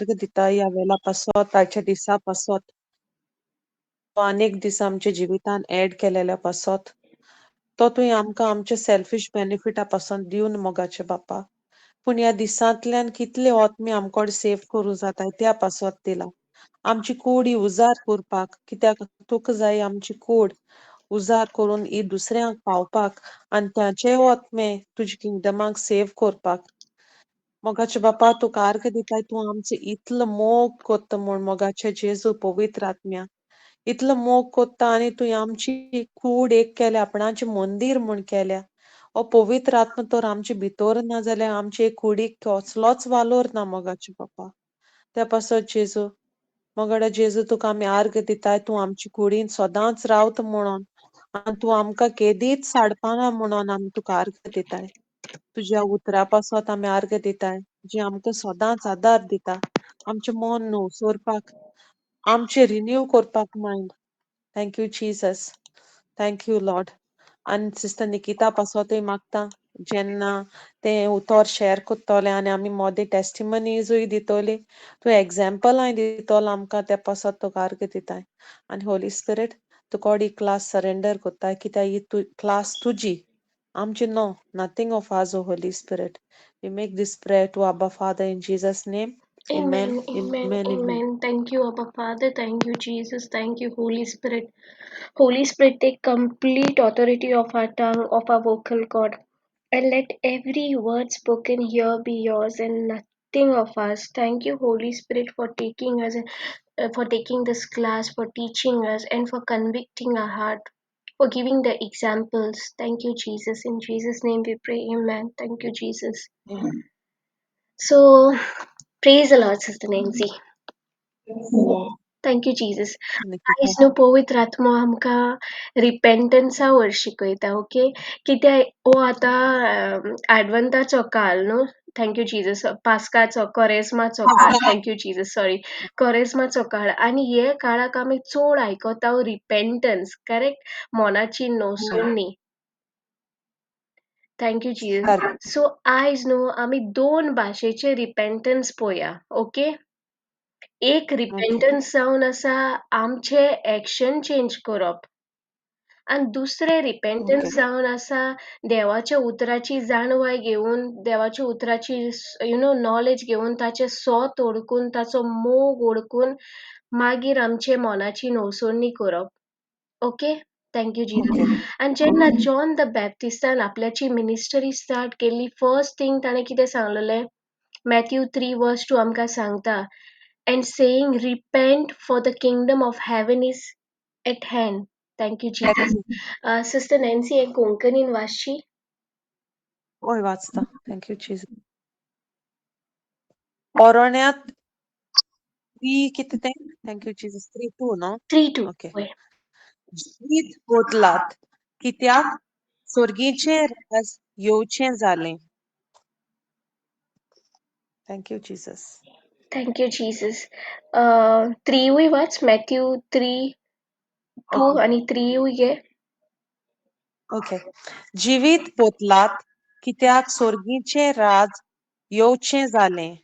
दिता ह्या वेळा पासत ताच्या दिसा पासत अनेक दिस आमच्या जिवितान ऍड केलेल्या पासत तो तुवें आमकां आमच्या सेल्फिश बेनिफिटा पासून दिवन मोगाचे बापा पूण ह्या दिसांतल्यान कितले आत्मे आमकोड सेव्ह करूं जाताय त्या पासत दिला आमची कूड ही उजार करपाक कित्याक तुका जाय आमची कूड उजार करून ही दुसऱ्यांक पावपाक आनी ताचे आत्मे तुज्या किंगडमाक सेव्ह करपाक मोगाचे बापा तुका आर्ग दिताय तूं आमचो इतलो मोग कोत्ता म्हूण मोगाचे जेजू पवित्र आत्म्या इतलो मोग कोत्ता आनी तुवें आमची कूड एक केल्या आपणाचें मंदीर म्हूण केल्या हो पवित्र आत्मा तर आमचे भितर ना जाल्यार आमचे कुडीक कसलोच वालोर ना मोगाचे बापा त्या पासत जेजू मोगडा जेजू तुका आमी आर्ग दिताय तूं आमची कुडीन सदांच रावता म्हणून आनी तूं आमकां केदीच साडपाना म्हणून आमी तुका आर्ग दिताय तुज्या उतरा पासत आमी आर्ग दिताय जी आमकां सदांच आदार दिता आमचें मन न्हू सोरपाक आमचे रिन्यू करपाक mind thank you Jesus thank you Lord आनी सिस्टर निकिता पासतूय मागता जेन्ना तें उतर शेअर कोत्तोलें आनी आमी मोदे टेस्टिमनीजूय दितोली तूं एग्जाम्पलाय दितोलो आमकां त्या पासत तुका आर्ग दिताय आनी होली स्पिरीट तुका ही क्लास सरेंडर कोत्ताय कित्याक ही क्लास तुजी आमची नो नथींग ऑफ आज O holy spirit we make this prayer to Abba father in Jesus name Amen, Amen. amen, Amen. Amen. amen. Thank you, Abba Father. Thank you, Jesus. Thank you, Holy Spirit. Holy Spirit, take complete authority of our tongue, of our vocal cord, and let every word spoken here be yours and nothing of us. Thank you, Holy Spirit, for taking us, for taking this class, for teaching us, and for convicting our heart, for giving the examples. Thank you, Jesus. In Jesus' name we pray. Amen. Thank you, Jesus. Amen. So, praise the Lord, Sister Nancy. So, Thank you, Jesus. Nikita. आयज न्हू पवित्र आत्मो आमकां रिपेंटन्सा वयर शिकयता okay कित्याक हो आतां एडवंटाचो काळ न्हू थँक्यू जीजस पास्काचो कोरेस्माचो काळ थँक्यू जीजस सॉरी कोरेस्माचो काळ आनी हे काळाक आमी चड आयकता रिपेंटन्स करेक्ट मोनाची नोसोडणी थँक्यू जीजस सो आयज न्हू आमी दोन भाशेचे रिपेंटन्स पळोवया ओके एक Okay. रिपेंटन्स जावन आसा आमचे एक्शन चेंज करप आनी दुसरे रिपेंटन्स Okay. जावन आसा देवाच्या उतराची जाणवाय घेवन देवाच्या उतराची नॉलेज घेवन ताचे सोत ओळखून ताचो मोग ओळखून मागीर आमचे मोनाची नवसोडणी करप ओके थँक्यू Okay. जीजस आनी जेन्ना जॉन द बॅप्टिस्टान आपल्याची मिनिस्ट्री स्टार्ट केल्ली फर्स्ट थिंग ताणें कितें सांगलेलें मॅथ्यू 3:2 आमकां सांगता and saying, Repent, for the kingdom of heaven is at hand. Thank you, Jesus. Sister Nancy and Konkani वाचची ओय वाचता थँक्यू चीज ओरोण्यात 3 कितें तें थँक्यू जीसस 3:2 न्हू 3:2. ओके जीत बोदलात कित्याक सोर्गीचें राज येवचें जालें thank you Jesus Thank you, Jesus. 3 watch Matthew 3:2 okay आणि 3 घे ओके जिवीत बोदलात कित्याक सोर्गीचें राज येवचें जालें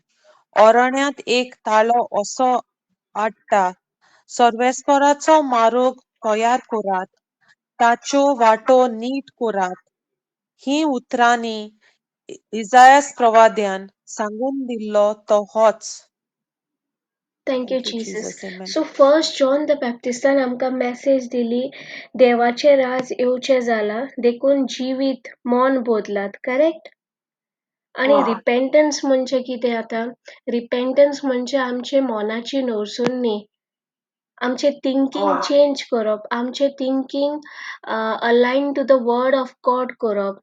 ओरोण्यात एक ताळो असो आडटा सर्वेस्पराचो मारोग तयार करात ताच्यो वाटो नीट करात ही उतरांनी इजायास प्रवाद्यान सांगून दिल्लो तो होच Thank you, thank you Jesus. Jesus amen So first John the Baptistan आमकां मेसेज दिली देवाचे राज येवचे जाला देखून जिवीत मन बोदलात करेक्ट आणि हय रिपेंटन्स म्हणजे कितें आता रिपेंटन्स म्हणजे आमचे मोनाची नवसुन्नी आमचे थिंकींग हय चेंज करप आमचे thinking align to the word of God करप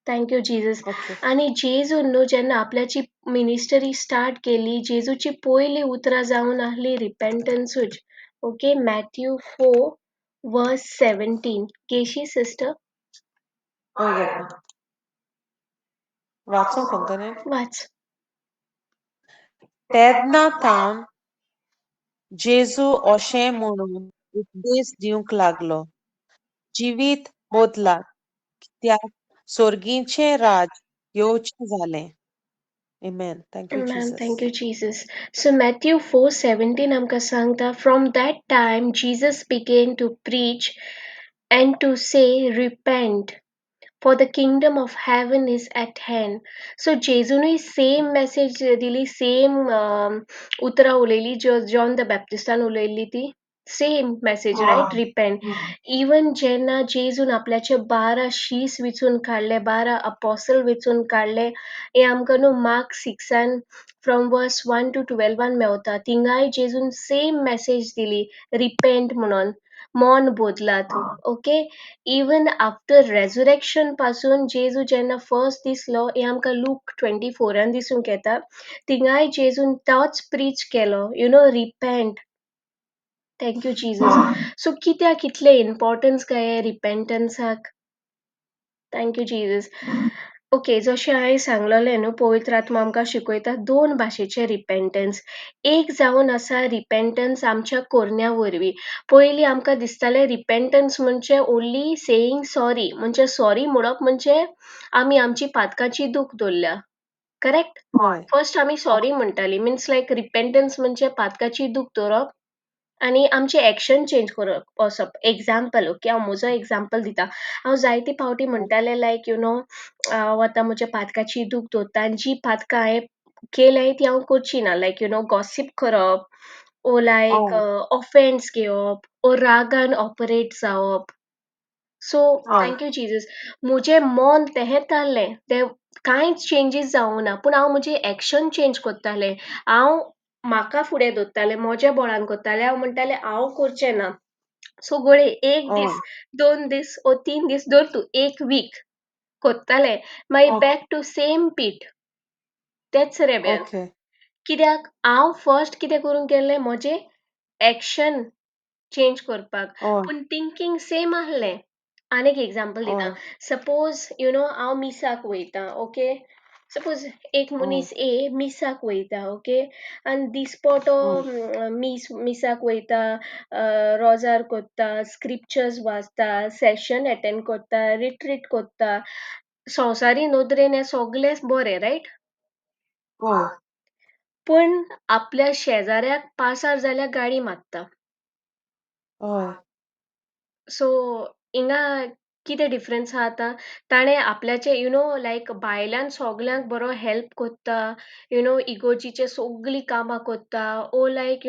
थँक्यू जीजस ओके आणि जेजू न्हू जेन्ना आपल्याची मिनिस्टरी स्टार्ट केली जेजूची पयली उतरां जावन आहली रिपेंटन्सूच ओके मॅथ्यू 4:17 केशी सिस्टर हय घेता वाचूं कोंकणी वाच तेन्ना तावन जेजू अशें म्हणून उपदेश दिवंक लागलो जिवीत बोदलात कित्याक सोर्गीचें राज येवचें जालें Amen. Thank you, Amen. Thank Jesus. you, Jesus. So Matthew 4:17 आमकां सांगता, from that time Jesus began to preach and to say, repent, for the kingdom of heaven is at hand. So जेजूनय सेम मेसेज दिली, same उतरां उलयली ज्यो John the बॅप्टिस्टान उलयल्ली ती same message, right? Repent. Even जेन्ना जेजून आपल्याचे 12 शीस वेंचून काडले, 12 अपोस्टल वेंचून काडले, हें आमकां न्हू मार्क 6 फ्रॉम वर्स 1 to 12 मेवता. थिंगाय जेजून सेम मेसेज दिली, रिपेंट म्हणून, मन बोदलात. ओके. इवन आफ्टर रेझरेक्शन पासून जेजू जेन्ना फर्स्ट दिसलो, हें आमकां लूक 24 दिसूंक येता. थिंगाय जेजून तोच प्रीच केलो, repent. Thank you Jesus. So कित्याक इतलें इम्पॉर्टन्स काय रिपेंटन्साक? Thank you Jesus. ओके, जशें हांवें सांगलोलें न्हू, पवित्र आत्मा आमकां शिकयता 2 भाशेचे रिपेंटन्स. एक जावन आसा रिपेंटन्स आमच्या कोरन्या वरवीं. पयलीं आमकां दिसतालें रिपेंटन्स म्हणजे ओन्ली सेयींग सॉरी, म्हणजे सॉरी म्हणप म्हणजे आमी आमची पातकांची दूख दवरल्या. करेक्ट? हय. फर्स्ट आमी सॉरी म्हणटालीं, मिन्स लायक रिपेंटन्स म्हणजे पातकाची दूख दवरप आनी आमचें एक्शन चेंज करप वचप. एग्जाम्पल, ओके, हांव म्हजो एग्जाम्पल दितां. हांव जायते फावटी म्हणटालें लायक हांव आतां म्हज्या पातकाची दूख दवरतां आनी जी पातकां हांवें केल्याय ती हांव करची ना. लायक गॉसीप करप, ओ लायक हय. ऑफेन्स घेवप, ओ रागान ऑपरेट जावप. सो हय. Thank you Jesus. म्हजें मन तेंच जाल्लें, तें कांयच चेंजीस जावूं ना, पूण हांव म्हजें एक्शन चेंज करतालें. हांव म्हाका फुडें दवरतालें, म्हज्या बळान करतालें. हांव म्हणटालें हांव करचें ना. सो घोडये 1 हय. दीस, 2 दीस ओ 3 दीस धर तूं, 1 वीक कोत्तालें, मागीर ओके. बॅक टू सेम पीट. तेंच रेबेल. ओके. कित्याक हांव फर्स्ट कितें करूंक गेल्लें, म्हजें एक्शन चेंज करपाक, हय. पूण थिंकींग सेम आहलें. आनीक एग्जाम्पल दितां. हय. सपोज हांव मिसाक वयतां, ओके. सपोज एक हय. मनीस ए मिसाक वयता, ओके. आनी दिसपो तो हय. मिसाक वयता, रोजार कोत्ता, स्क्रिप्चर्स वाचता, सेशन एटेंड कोत्ता, रिट्रीट कोत्ता. संवसारी नोदरेन हें सगलें बरें, रायट? हय. पूण आपल्या शेजाऱ्याक पासार जाल्यार गाळी मारता. हय. सो हिंगा कितें डिफरन्स आहा आतां? ताणें आपल्याचें लायक भायल्यान सगल्यांक बरो हेल्प कोत्ता, इगोर्जीचें सगलीं कामां कोत्ता, ओ लायक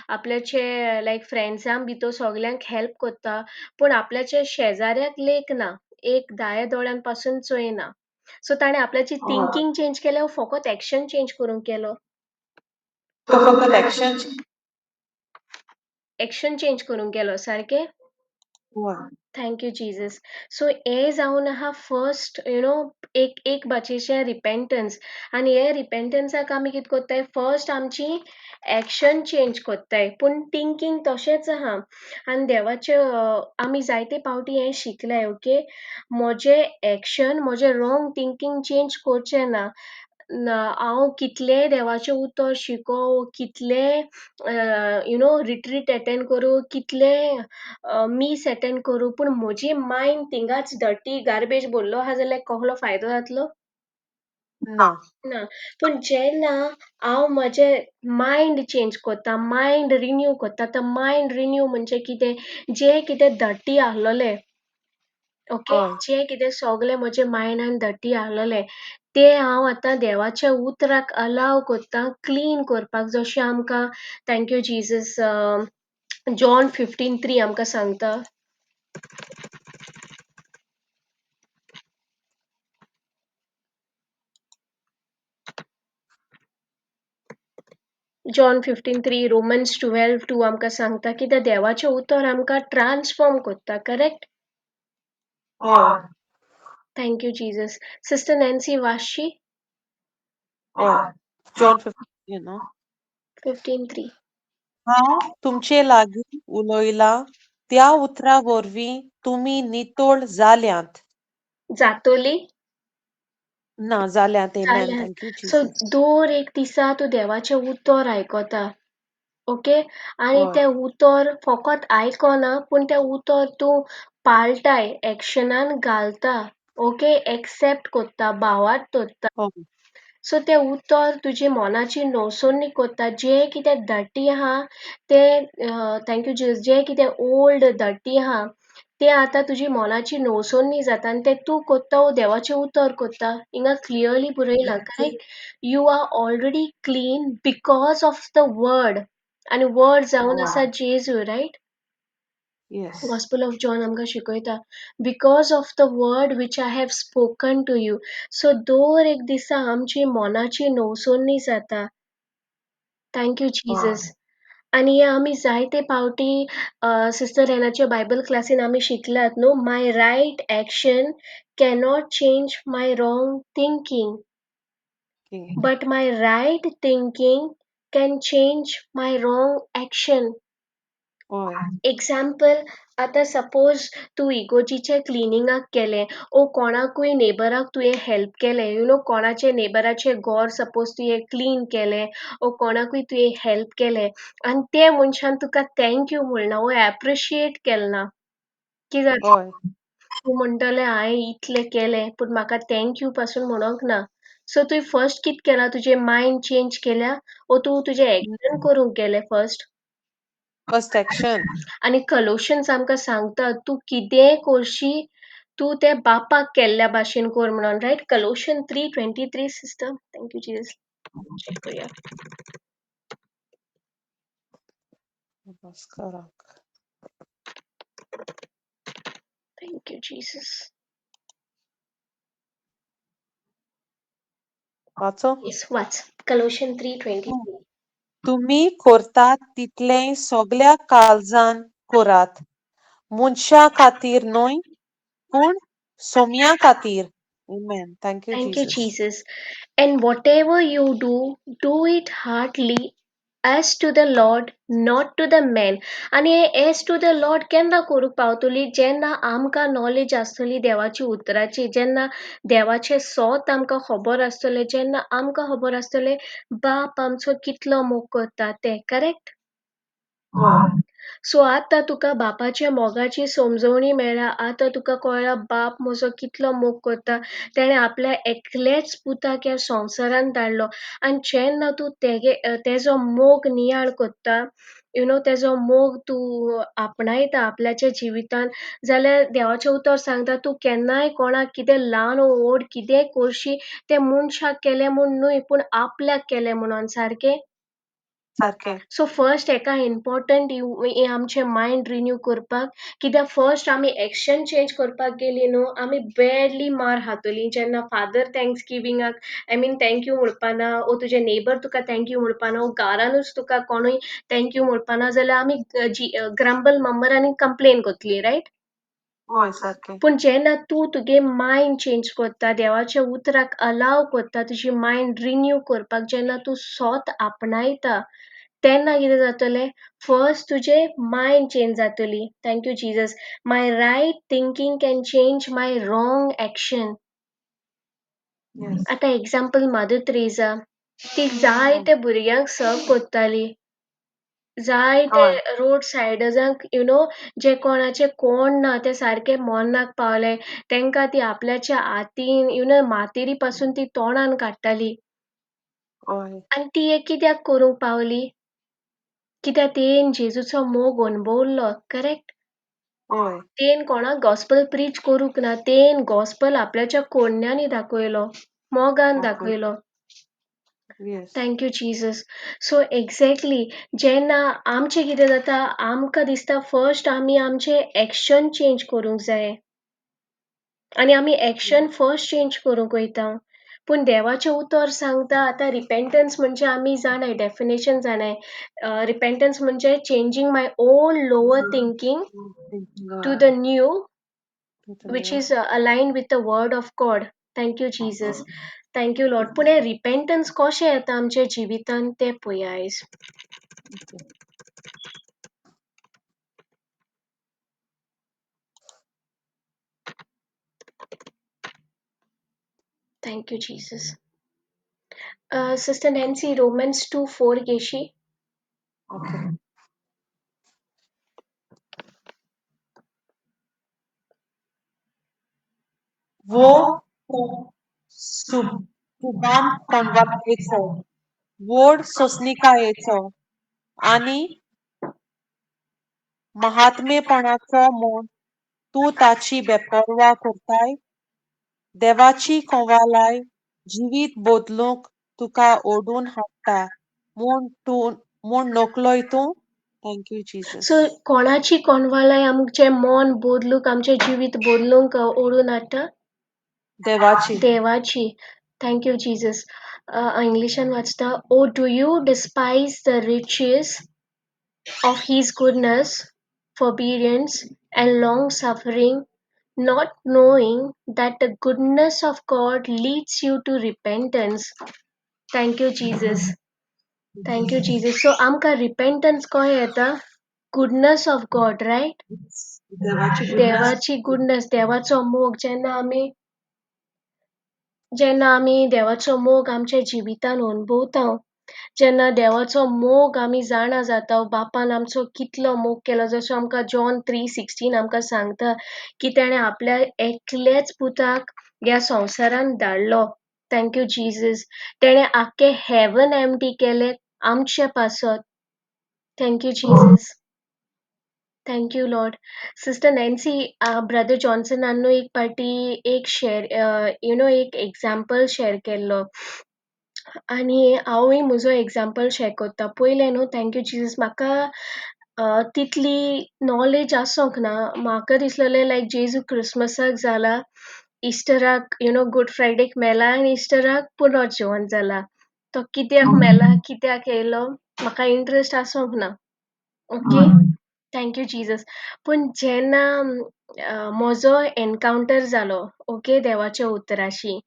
आपल्याचे लायक फ्रेंड्सां भितर सगल्यांक हेल्प कोत्ता, पूण आपल्याच्या शेजाऱ्याक लेखना, एक दाया दोळ्यान पासून चोयना. सो ताणें आपल्याची हय. थिंकींग चेंज केलें, वो फकत एक्शन चेंज करूंक गेलो. तो फकत एक्शन एक्शन चेंज करूंक गेलो, सारकें? हय. Thank you Jesus. सो हें जावन आहा फर्स्ट एक भाशेचें रिपेंटन्स. आनी हे रिपेंटन्साक आमी कितें कोत्ताय, फर्स्ट आमची एक्शन चेंज कोत्ताय, पूण थिंकींग तशेंच आहा. आनी देवाचें आमी जायते फावटी हें शिकल्याय, ओके. म्हजें एक्शन, म्हजें रॉंग थिंकींग चेंज करचें ना. हांव कितलेंय देवाचें उतर शिकों, कितलेंय रिट्रीट एटेंड करूं, कितलेंय मीस एटेंड करूं, पूण म्हजी मायंड थिंगाच डर्टी गार्बेज भरलो आहा जाल्यार कसलो फायदो जातलो? ना. ना. पूण जेन्ना हांव म्हजें मायंड चेंज कोत्तां, मायंड रिन्यू कोत्तां, आतां मायंड रिन्यू म्हणजे कितें? जें कितें डर्टी आहलोलें, ओके, हय. जें कितें सगलें म्हजे मायंडान डर्टी आहलोलें, तें हांव आतां देवाच्या उतराक अलाव कोत्तां क्लीन करपाक. जशें आमकां थँक यू जीजस जॉन 15:3 आमकां सांगता. जॉन 15:3, रोमन्स 12:2 आमकां सांगता, कित्याक देवाचें उतर आमकां ट्रान्सफॉर्म कोत्ता, करेक्ट? हय. Thank you Jesus. Sister Nancy वाचशी? हय. जॉन 15 न्हू. 15:3. हांव तुमचे लागीं उलोयलां त्या उतरा वरवीं तुमी नितोळ जाल्यांत. जातोली? ना जाल्यांत. एमेन. जाल्यार. Thank you so Jesus. दर एक दिसा तूं देवाचें उतर आयकोता, ओके. आनी हय. तें उतर फकत आयकोना, पूण तें उतर तूं पाळटाय, एक्शनान घालता, ओके. एक्सेप्ट कोत्ता, भावार्थ धरता. हय. सो ते उतर तुजी मोनाची नोसोनी कोत्ता जें कितें दटी आहा तें थँक्यू जिजस जें कितें ओल्ड दटी आहा तें आतां तुजी मोनाची नोसोनी जाता आनी तें तूं कोत्ता वो देवाचें उतर कोत्ता हिंगा क्लियरली बरयलां correct you are already clean because of the word आनी वर्ड जावन आसा जेजू right yes. Gospel of John आमकां शिकयता because of the word which I have spoken to you so दर एक दिसा आमची मोनाची नवसोनी जाता थँक्यू जीजस आनी हे आमी जायते पावटी सिस्टर एनाचे बायबल क्लासीन आमी शिकल्यात न्हू my right action cannot change my wrong thinking but my right thinking can change my wrong action हय. एक्झाम्पल आतां सपोज तूं इगोजीचें क्लिनिंगाक गेलें ओ कोणाकूय नेबराक तुवें हेल्प केलें यू नो कोणाचें नेबराचें घर सपोज तुवें क्लीन केलें ओ कोणाकूय तुवें हेल्प केलें आनी ते मनशान तुका थँक्यू म्हणना वो एप्रिशिएट केलें ना कितें हय. जाता तूं म्हणटलें हांवें इतलें केलें पूण म्हाका थँक्यू पासून म्हणोंक ना सो तुवें फर्स्ट कितें केलां तुजें मायंड चेंज केल्या वो तूं तुजें एक्शन करूंक गेलें फर्स्ट फर्स्ट एक्शन. आनी कलोशन्स आमकां सांगता तूं कितेंय करशी तूं तें बापाक केल्ल्या भाशेन कर म्हणून right Colossians 3:23 sister thank you Jesus check करूया नमस्काराक. थँक्यू जीजस वाचो. येस वाच कलोशन 3:23 तुमी करतात तितलें सगल्या काळजान करात मनशा खातीर न्हय पूण सोमया खातीर. Amen. Thank you, Thank you, Jesus. Jesus. And whatever you do it heartily as to the Lord, not to the men. आणि हे as to the Lord केन्ना करूंक पावतली जेन्ना आमकां नॉलेज आसतली देवाची उतराची जेन्ना देवाचें सोत आमकां खबर आसतलें जेन्ना आमकां खबर आसतलें बाप आमचो कितलो मोग करता तें करेक्ट हय. सो आतां तुका बापाच्या मोगाची समजवणी मेळ्ळ्या आतां तुका कळ्ळा बाप म्हजो कितलो मोग करता तेणें आपल्या एकल्याच पुताक ह्या संवसारान धाडलो आनी जेन्ना तूं तेजो मोग नियाळ कोत्ता यू नो तेजो मोग तूं आपणायता आपल्याच्या जिवितान जाल्यार देवाचें उतर सांगता तूं केन्नाय कोणाक कितें ल्हान वो व्हड कितेंय करशी तें मनशाक केलें म्हूण न्हय पूण आपल्याक केलें म्हणोन सारकें सारकें. सो फर्स्ट हेका इम्पॉर्टंट आमचें मायंड रिन्यू करपाक कित्याक फर्स्ट आमी एक्शन चेंज करपाक गेलीं न्हू आमी बॅडली मार खातलीं जेन्ना फादर थँक्स गिविंगाक आय मीन थँक्यू म्हणपाना ओ तुजे नेबर तुका थँक्यू म्हणपाना ओ घरानूच तुका कोणूय थँक्यू म्हणपाना जाल्यार आमी ग्रंबल मम्बर आनी कंप्लेन करतलीं रायट हय सारकें. पूण जेन्ना तूं तुगे मायंड चेंज करता देवाच्या उतराक अलाव करता तुजी मायंड रिन्यू करपाक जेन्ना तूं सोत आपणायता तेन्ना कितें जातलें फर्स्ट तुजें मायंड चेंज जातली thank you Jesus my right thinking can change my wrong action Yes. आतां एग्जाम्पल मदर त्रेसा ती जायते भुरग्यांक सर्व करताली जायते हय. रोड सायडर्सांक यू नो जे कोणाचे कोण ना ते सारके मरनाक पावले तेंकां ती आपल्याच्या हातीन यू नो मातेरी पासून ती तोंडान काडटाली हय. आनी ती एक कित्याक करूंक पावली कित्याक तेन जेजूचो मोग अणभवलो करेक्ट हय. तेन कोणाक गॉस्पल प्रीच करूंक ना तेन गॉस्पल आपल्याच्या कोडण्यांनी दाखयलो मोगान दाखय. दाखयलो yes. Thank you Jesus so exactly जेन्ना आमचें कितें जाता आमकां दिसता फर्स्ट आमी आमचें एक्शन चेंज करूंक जाय आनी आमी एक्शन फर्स्ट चेंज करूंक वयता पूण देवाचें उतर सांगता आतां रिपेंटन्स म्हणजे आमी जाणाय डेफिनेशन जाणाय रिपेंटन्स म्हणजे changing my old lower thinking to the new which is aligned with the word of God. Thank you, Jesus. Thank you, Lord. पुणे रिपेंटन्स कशें येता आमच्या जिवितान तें पळया आयज Thank you, Jesus. Sister Nancy, Romans 2:4 घेशी ओके. वो सुब शुभाम कोणवालायचो, व्हड सोंसणिकायेचो आनी महात्मेपणाचो म्हूण तूं ताची बेपरवा करताय? देवाची कोंवालाय जिवीत बदलूंक तुका ओडून हाडटा म्हूण नकलोय तूं? Thank you so Jesus. कोणाची कोणवालाय आमचे मन बदलूंक आमचे जिवीत बदलूंक ओडून हाडटा? देवाची. देवाची. Thank you Jesus. इंग्लिशान वाचता. Or do you despise the riches of his goodness, forbearance, and long suffering, not knowing that the goodness of God leads you to repentance. Thank you, Jesus. Thank you, Jesus. So, आमकां repentance कशें येता? Goodness of God, right? देवाची गुडनस. देवाची goodness, देवाचो मोग जेन्ना आमी देवाचो मोग आमच्या जिवितान अणभवता, जेन्ना देवाचो मोग आमी जाणा जाता बापान आमचो कितलो मोग केलो, जसो आमकां जॉन 3:16 आमकां सांगता की तेणें आपल्या एकल्याच पुताक ह्या संवसारान धाडलो. Thank you Jesus. तेणें आख्खें हेवन एम्प्टी केलें आमचे पासत. Thank you Jesus. Thank you Lord. Sister Nancy, brother जॉन्सनान एक पाटी एक शेअर एक एग्जाम्पल शेअर केल्लो आनी हांवूय म्हजो एग्जाम्पल शेअर कोत्ता. पयलें न्हू थँक यू जीसस म्हाका तितली नॉलेज आसोंक ना. म्हाका दिसलेलें लायक जेजू क्रिसमसाक जाला, इस्टराक गूड फ्रायडेक मेला आनी इस्टराक पुनर्जिवन जाला. तो कित्याक मेला, कित्याक येयलो म्हाका इंट्रस्ट आसोंक ना. ओके. Thank you Jesus. पूण जेन्ना म्हजो एनकावंटर जालो ओके देवाच्या उतराशी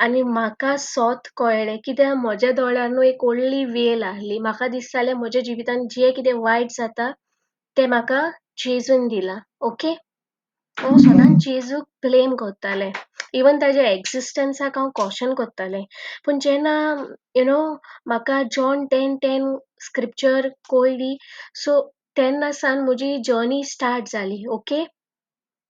आनी म्हाका सोत कळ्ळें कित्याक म्हज्या दोळ्यार न्हू एक व्हडली वेल आहली. म्हाका दिसतालें म्हज्या जिवितान जें कितें वायट जाता तें म्हाका जेजून दिलां. ओके. हांव सदांच जेजूक ब्लेम करतालें. इवन ताच्या एक्झिस्टन्साक हांव क्वेश्चन करतालें. पूण जेन्ना म्हाका जॉन 10:10 स्क्रिप्चर कळ्ळी, सो तेन्ना सावन म्हजी जर्नी स्टार्ट जाली. ओके.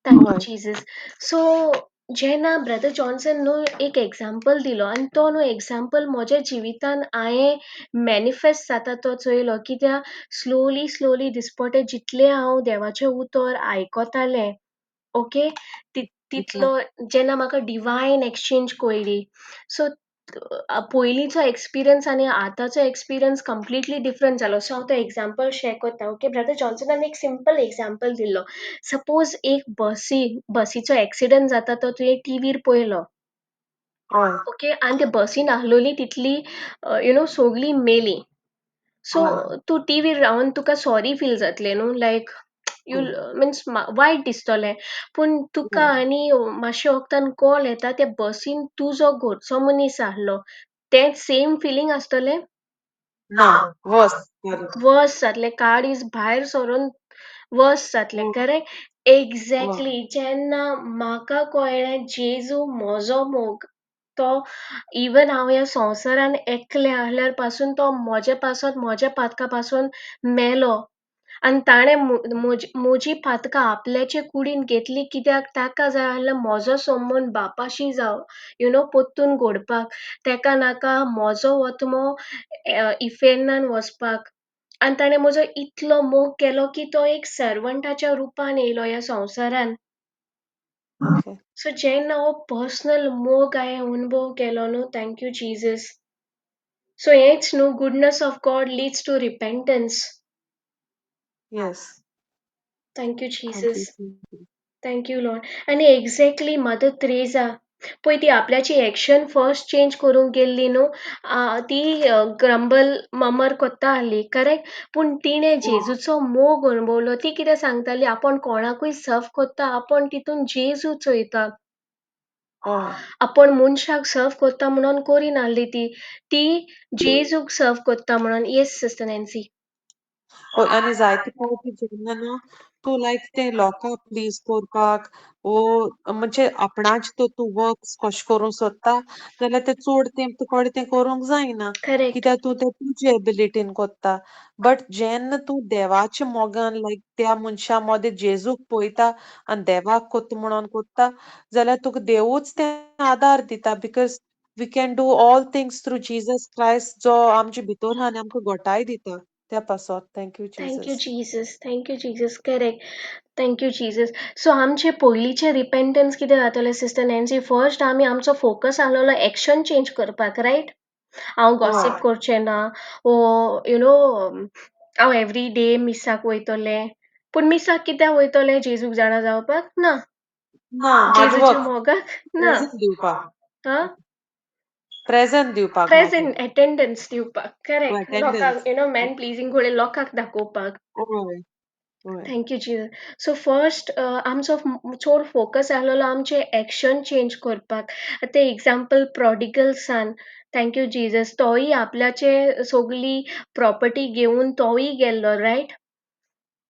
थँक यू हय. जीसस. सो जेन्ना ब्रदर जॉन्सन न्हू एक एग्जाम्पल दिलो आनी तो न्हू एग्जाम्पल म्हज्या जिवितान हांवें मॅनिफेस्ट जाता तो चोयलो. कित्याक स्लोली दिसपटे जितलें हांव देवाचें उतर आयकतालें ओके तितलो जेन्ना म्हाका डिवायन एक्सचेंज कळ्ळी. सो पयलींचो एक्सपिरियन्स आनी आतांचो एक्सपिरियन्स कंप्लिटली डिफरंट जालो. सो हांव तो एग्जाम्पल शेअर करता. ओके. ब्रदर जॉन्सनान एक सिंपल एग्जाम्पल दिल्लो. सपोज एक बसीचो एक्सिडंट जाता तो तुवें टीव्हीर पळयलो. हय. ओके. आनी त्या बसीन आहलोली तितली सोगलीं मेलीं. सो हय. तूं टीव्हीर रावन तुका सॉरी फील जातलें न्हू लायक यू मिन्स वायट दिसतलें. पूण तुका आनी मातशे वक्तान कॉल येता त्या बसीन तूं जो घरचो मनीस आहलो तें सेम फिलींग आसतलें? ना. वस. करेक्ट. वर्स जातलें. काळीज भायर सरून वर्स जातलें. करेक्ट. एक्झॅक्टली जेन्ना म्हाका कळ्ळें जेजू म्हजो मोग तो इवन हांव ह्या संवसारान एकलें आहल्यार पासून तो म्हज्या पासत म्हज्या पातका पासून मेलो आनी ताणें म्हजी पातकां आपल्याचे कुडीन घेतली कित्याक ताका जाय आहलें म्हजो संबंद बापाशी जावं पोत्तून घोडपाक. ताका नाका म्हजो वतमो इफेर्नान वचपाक आनी ताणें म्हजो इतलो मोग केलो की तो एक सर्वंटाच्या रुपान येयलो ह्या संवसारान. ओके. सो जेन्ना हो पर्सनल मोग हांवें अनुभव केलो न्हू थँक यू जीसस. सो हेच न्हू goodness of God leads to repentance. Yes. Thank you thank Jesus. You. Thank you Lord. आनी एक्झॅक्टली मदर त्रेसा पळय ती आपल्याची एक्शन फर्स्ट चेंज करूंक गेल्ली न्हू ती ग्रंबल ममर कोत्ता आहली करेक्ट. पूण तिणें जेजूचो मोग अणभवलो. ती कितें सांगताली आपण कोणाकूय सर्व कोत्ता आपण तितून जेजू चोयता. हय. आपण मनशाक सर्व कोत्ता म्हणून करिनाहली ती जेजूक सर्व कोत्ता म्हणून. Yes sister Nancy. हय. आनी जायते फावटी जेन्ना न्हू तूं लायक तें लोकां प्लीज करपाक म्हणजे आपणाच तूं वर्क्स कशें करूंक सोदता जाल्यार तें चड तेंप तुकोडे तें करूंक जायना. करेक्ट. कित्याक तूं तें तुजे एबिलिटीन कोत्ता. बट जेन्ना तूं देवाच्या मोगान लायक त्या मनशा मदें जेजूक पळयता आनी देवाक कोत्ता म्हणून कोत्ता जाल्यार तुका देवूच तें आदार दिता. Because we can do all things through Jesus Christ जो आमचे भितर आहा आनी आमकां घोटाय दिता त्या पासत. Thank you thank you Jesus. Jesus, thank you Jesus, correct. Thank you Jesus. So आमचे पयलींचे रिपेंटन्स कितें जातालें सिस्टर नॅन्सी, फर्स्ट आमी आमचो फोकस आहलोलो एक्शन चेंज करपाक, रायट? हांव हय गॉसिप करचें ना, वो यू नो हांव एवरी डे मिसाक वयतलें. पूण मिसाक कित्याक वयतलें? जेजूक जाणा जावपाक? ना. ना जेजूच्या माजवक मोगाक? ना. प्रेझेंट दिवपाक हां? प्रेझेंट दिवपाक मागीर प्रेझेंट एटेंडन्स दिवपाक, करेक्ट. अटेंडन्स. लोकांक मॅन प्लिजींग फुडें लोकांक दाखोवपाक. हय हय thank you Jesus. So first आमचो चड फोकस आहलोलो आमचें एक्शन चेंज करपाक. आतां example prodigal son. Thank you Jesus. तोय आपल्याचे सगली प्रॉपर्टी घेवन तोय गेल्लो, रायट?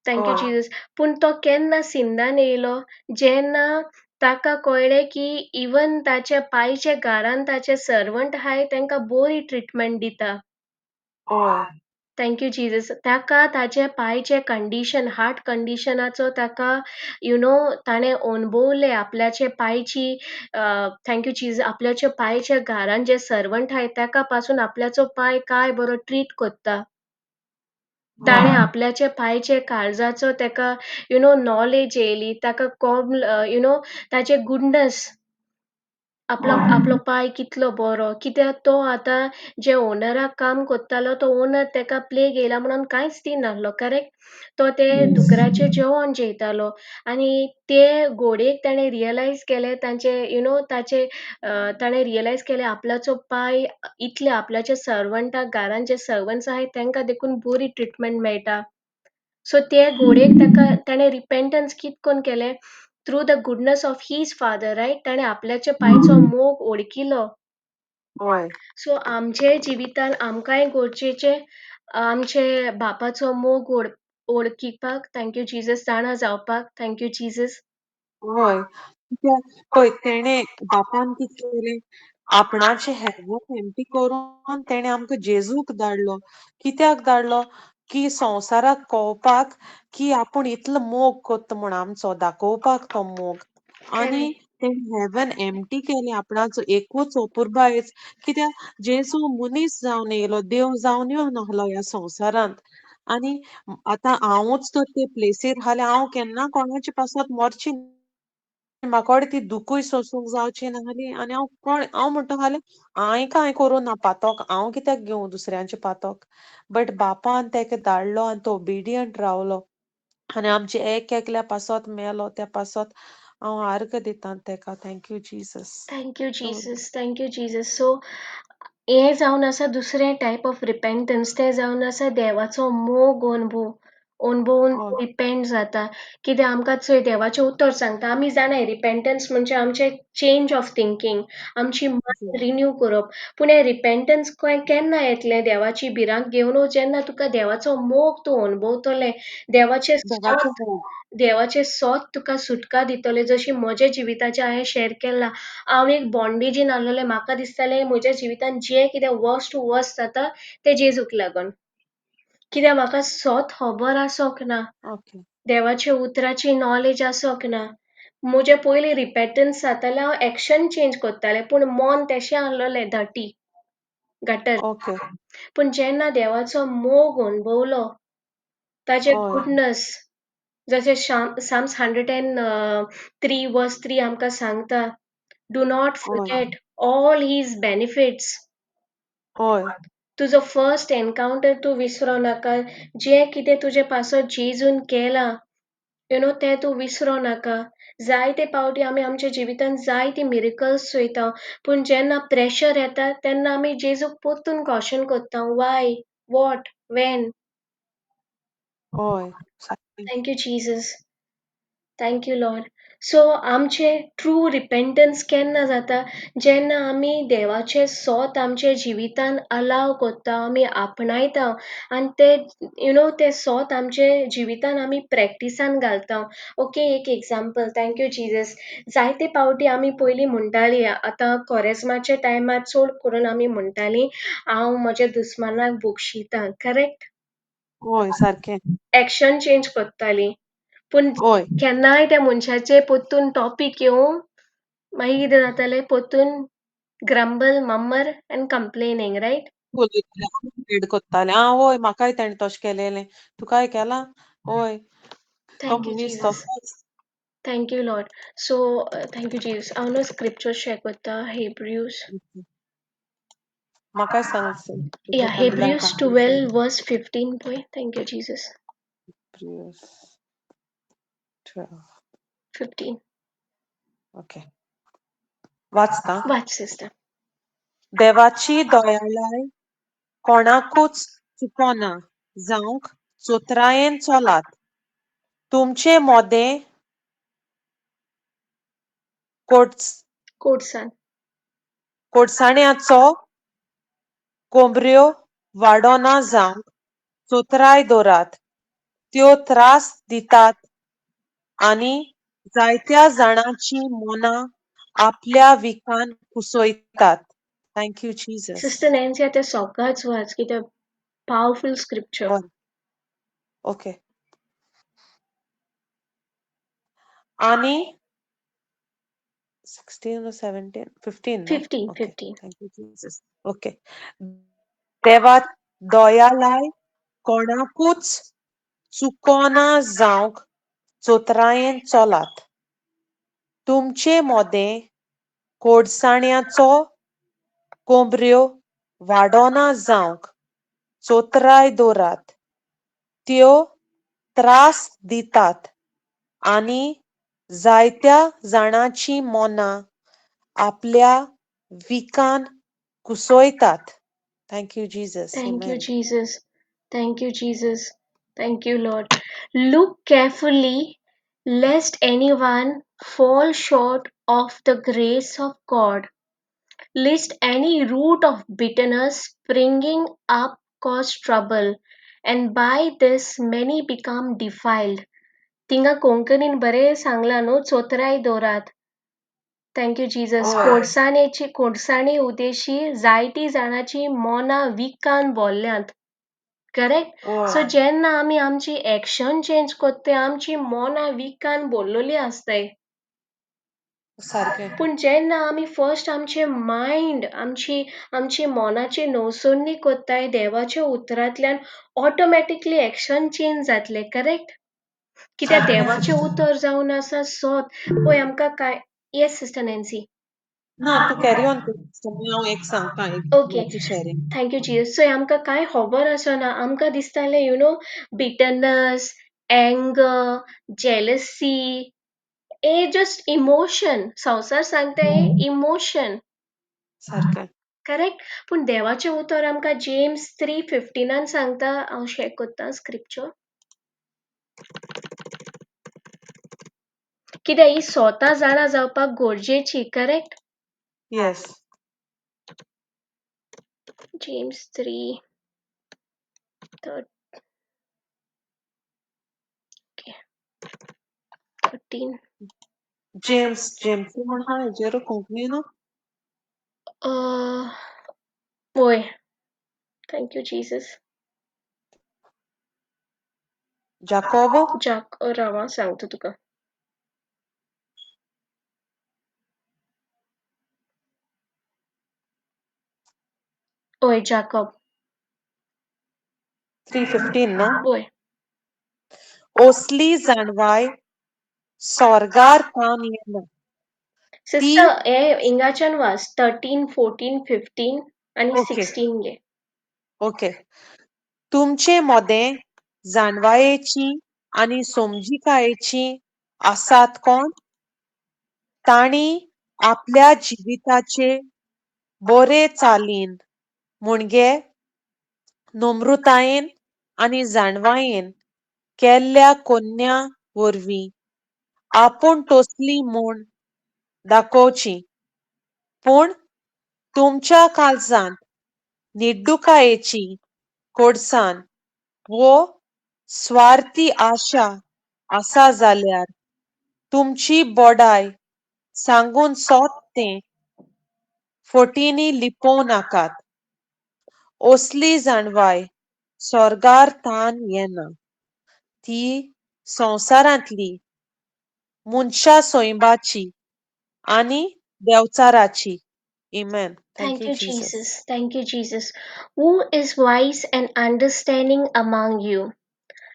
थँक यू हय जीसस. पूण तो केन्ना सिंदान येयलो? जेन्ना ताका कळ्ळें की इवन ताच्या पायच्या घारान ताचे सर्वंट आहाय तांकां बरी ट्रिटमेंट दिता. हय थँक यू जीसस. ताका ताचे पांयचे कंडिशन, हार्ट कंडिशनाचो ताका ताणें अणभवलें आपल्याचे पांयची थँक यू जीसस. आपल्याच्या पांयच्या घारान जे सर्वंट आहाय ताका पासून आपल्याचो पांय काय बरो ट्रीट कोत्ता. ताणें हय आपल्याचे पांयचे काळजाचो ताका नॉलेज येयली. ताका ताचे गुडनस आपलो हय आपलो पाय कितलो बरो. कित्याक तो आतां जे ओनराक काम कोत्तालो तो ओनर ताका प्लेग येयला म्हणून कांयच दिनाहलो, करेक्ट? तो ते येस दुकराचें जेवण जेयतालो आनी ते घोडेक ताणें रियलायज केलें तांचे ताचे ताणें रियलायज केलें आपल्याचो पाय इतले आपल्याच्या सर्वंटाक घारान जे सर्वंट्स आहाय तांकां देखून बरी ट्रिटमेंट मेळटा. सो ते घोडेक ताणें रिपेंटन्स कित कोन्न केलें? Through the goodness of his father, right? ताणें आपल्याच्या पांयचो मोग ओळखिलो. हय सो आमचे जिवितान आमकांय गरजेचें आमचे बापाचो मोग ओळखिपाक. Thank you Jesus. जाणा जावपाक. Thank you Jesus. हय कित्याक पळय तेणें बापान कित केलें आपणाचें हेल्मेट एम्प्टी करून तेणें आमकां जेजूक धाडलो. कित्याक धाडलो? की संवसाराक कळपाक की आपूण इतलो मोग कोत्ता म्हूण आमचो दाखोवपाक तो मोग. आनी करेक्ट. तेणें हेवन एम्प्टी केलें आपणाचो एकूच अपुरबायच. कित्याक जेजू मनीस जावन येयलो, देव जावन येवन नाहलो ह्या संवसारांत. आनी आतां हांवूच तर ते प्लेसीर आहल्यार हांव केन्ना कोणाचे पासत मरची म्हाकोडे ती दुकूय सोसूंक जावची नाहली आनी हांव म्हणटाले हांवें कांय करूं ना पातोक हांव कित्याक घेवं दुसऱ्यांचे पातोक. बट बापान तेका धाडलो आनी तो ओबिडियंट रावलो आनी आमचे एक एकल्या पासत मेलो त्या पासत हांव आर्ग दितां तेका. Thank you Jesus. Thank you Jesus. Thank you Jesus. So हें जावन आसा दुसरें टायप ऑफ रिपेंटन्स. तें जावन आसा देवाचो मोग अणभवून हय रिपेंट जाता. कितें आमकां चोय देवाचें उतर सांगता. आमी जाणाय रिपेंटन्स म्हणजे आमचें चेंज ऑफ थिंकींग, आमची मायंड रिन्यू करप. पूण हें रिपेंटन्स केन्ना येतलें? देवाची भिरांत घेवनूच जेन्ना तुका देवाचो मोग तूं अणभवतलें. देवाचें देवाचो सोत मोग. देवाचें सोत तुका सुटका दितलें. जशी म्हज्या जिविताचें हांवें शेअर केलां. हांव एक बॉन्डेजीन आहलोलें. म्हाका दिसतालें म्हज्या जिवितान जें कितें वर्स्ट टू वर्स्ट जाता तें जेजूक लागून. कित्याक म्हाका सोत खबर आसोंक ना. ओके देवाच्या उतराची नॉलेज आसोंक ना. म्हजें पयलीं रिपेंटन्स जातालें हांव एक्शन चेंज कोत्तालें पूण मन तेशें आहलोलें धटी, गटर. ओके पूण जेन्ना देवाचो मोग अणभवलो, ताचें हय गुडनस, जशें साम्स 103 वर्स 3 आमकां सांगता, डू नॉट हय फॉरगेट ऑल हीज बेनिफिट्स. हय तुजो फर्स्ट एनकावंटर तूं विसरो नाका. जें कितें तुजे पासत जेजून केलां तें तूं विसरो नाका. जायते पावटी आमी आमच्या जिवितान जायती मिरेकल्स चोयता. पूण जेन्ना प्रेशर येता तेन्ना आमी जेजूक पोत्तून क्वेशन कोत्ता. वाय? वॉट? वेन? हय सारकें. Thank you Jesus. Thank you Lord. So आमचें ट्रू रिपेंटन्स केन्ना जाता? जेन्ना आमी देवाचें सोत आमचे जिवितान अलाव कोत्ता, आमी आपणायता आनी तें सोत आमचे जिवितान आमी प्रॅक्टिसान घालता. ओके, एक एग्जांपल. Thank you Jesus. जायते पावटी आमी पयलीं म्हणटालीं, आतां कोरेजमाच्या टायमार चड करून आमी म्हणटालीं, हांव म्हज्या दुस्मानाक बोगशितां, करेक्ट? हय सारकें. एक्शन चेंज कोत्तालीं. पूण हय केन्नाय त्या मनशाचे पोत्तून टॉपीक येवं मागीर कितें जातालें पोत्तून grumble, murmur, and complaining, right? उलयताले कोत्ताले वोय म्हाकाय तेणे तशें केलेलें तूं काय केलां वोय तो Thank you, मनीस Jesus. तसोच Thank you, Lord. So, thank you, Jesus. I want to scripture check with the Hebrews. म्हाकाय सांग Yeah, तुका Hebrews मुलांका 12, verse 15. Point. Thank you, Jesus. 12 15. Okay वाचता Watch, sister. देवाची दयाळाय कोणाकूच चुकोना जावंक चोत्रायेन चलात तुमचे मोदें Quote, कोडसाण्याचो कोंबऱ्यो वाडोना जावंक चोत्राय दोरात त्यो त्रास दितात आनी जायत्या जाणांची मनां आपल्या विकान कुसयतात. Thank you, Jesus. Sister Nancy, at the Sokat's words, get a powerful scripture. Okay. आनी 16 or 17? 15, no? 15, Okay. 15. Thank you, Jesus. Okay. देवा दयालाय कोणाकूच चुकोना जावंक चोत्रायेन चलात तुमचे मोदें कोडसाण्याचो कोंबऱ्यो वाडोना जावंक चोत्राय दोरात त्यो त्रास दितात आनी जायत्या जाणांची मनां आपल्या विकान कुसयतात. Thank you, Jesus. Thank you, Amen. Jesus. Thank you, Jesus. Thank you, Lord. Look carefully, lest anyone fall short of the grace of God, lest any root of bitterness springing up cause trouble, and by this many become defiled. तिंगा कोंकणीन बरे सांगला न्हू चोत्राय दोरात. Thank you Jesus. कोडसाणी उदेशी जायती जाणांची मोना विकान बोल्ल्यांत. करेक्ट. सो जेन्ना आमी आमची एक्शन चेंज कोत्ते आमची मोना विकान बोल्लोली आसताय. सारकें. पूण जेन्ना आमी फर्स्ट आमचे मायंड आमची मोनाची नवसोडणी कोत्ताय देवाच्या उतरांतल्यान ऑटोमॅटिकली एक्शन चेंज जातले. करेक्ट. कित्याक देवाचें उतर जावन आसा सोत पळय आमकां काय. Yes sister Nancy. ना तू कॅरी ऑन कर हांव एक सांगता एक ओके. माझी शेअरिंग थँक यू जीसस. सो आमकां कांय खबर आसना आमकां दिसतालें बिटरनस, एंगर, जेलसी हे जस्ट इमोशन. संवसार सांगता हे इमोशन. सारकें. करेक्ट. पूण देवाचें उतर आमकां जेम्स 3:15 सांगता. हांव शेअर कोत्ता स्क्रिप्चर. कित्याक ही स्वता जाणा जावपाक गरजेची. करेक्ट. येस. James 3, 13. जेम्स म्हण हा हेजेर कोंकणी न्हू. Boy. Thank you, Jesus. Jacob. रावा सांगतो तुका. ओय जाकोब. 3:15 न्हू. बोय. ओसली जाणवाय स्वर्गार तान येना ती सिस्टर हे इंगाच्यान वाच 13, 14, 15 आणि ओके 16 घे. ओके. तुमचे मोदें जाणवायेची आनी समजिकायेची आसात कोण तांणी आपल्या जिविताचे बरे चालीन मुणगे नम्रतायेन आनी जाणवायेन केल्ल्या कोन्या वरवीं आपूण टोसली म्हूण दाखोवची पूण तुमच्या काळजांत निड्डुकायेची कोडसाण वो स्वार्थी आशा आसा जाल्यार तुमची बोडाय सांगून सोत तें फोटींनी लिपोव नाकात. ओसली जाणवाय स्वर्गार तान येना ती संवसारांतली मनशा सोयंबाची आनी देंवचाराची Amen. Thank Thank you, you, Jesus. Jesus. Thank you, Jesus. Who is wise and understanding among you?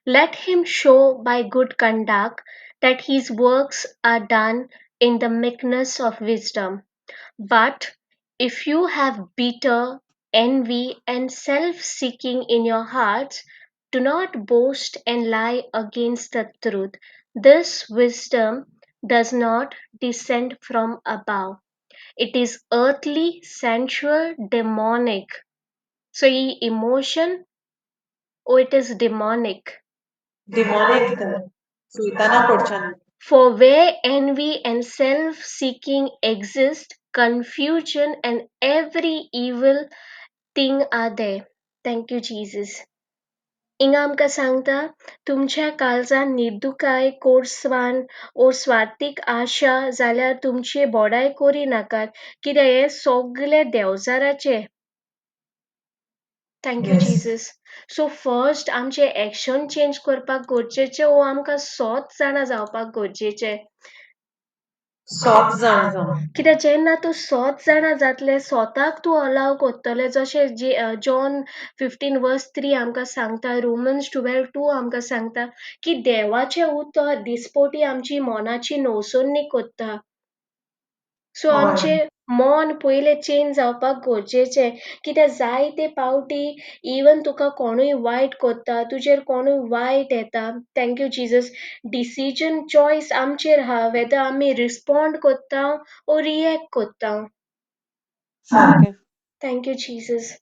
Let him show by good conduct that his works are done in the meekness of wisdom. But if you have bitter envy and self seeking in your hearts, do not boast and lie against the truth. This wisdom does not descend from above. It is earthly, sensual, demonic. So, ಈ emotion, oh, it is demonic. Demonic thing. Suitana kodchani. For where envy and self seeking exist, confusion and every evil thing are there. Thank you, Jesus. हिंगा आमकां सांगता तुमच्या काळजात निर्दुकाय कोर्सवान ओ स्वार्थीक आशा जाल्यार तुमची बोडाय करी नाकात कित्याक हे सगळे देवजाराचे. Thank you Jesus. So first आमचे एक्शन चेंज करपाक गरजेचे वो आमकां 100 जाणां जावपाक गरजेचे. 100 जाण जावन. कित्याक जेन्ना तूं 100 जाणां जातले स्वताक तूं अलाव करतले जशें जॉन 15:3 आमकां सांगता रोमन्स 12:2 आमकां सांगता की देवाचें उतर दिसपोटी आमची मोनाची नवसोन्नी कोत्ता. सो आमचे मन पयले चेंज जावपाक गरजेचे कित्याक जायते पावटी इवन तुका कोणूय वायट कोत्ता तुजेर कोणूय वायट येता. Thank you Jesus. डिसिजन चॉयस आमचेर आहा वेदर आमी रिस्पॉन्ड कोत्ता ओ रिएक्ट कोत्ता. ओके. Thank you Jesus.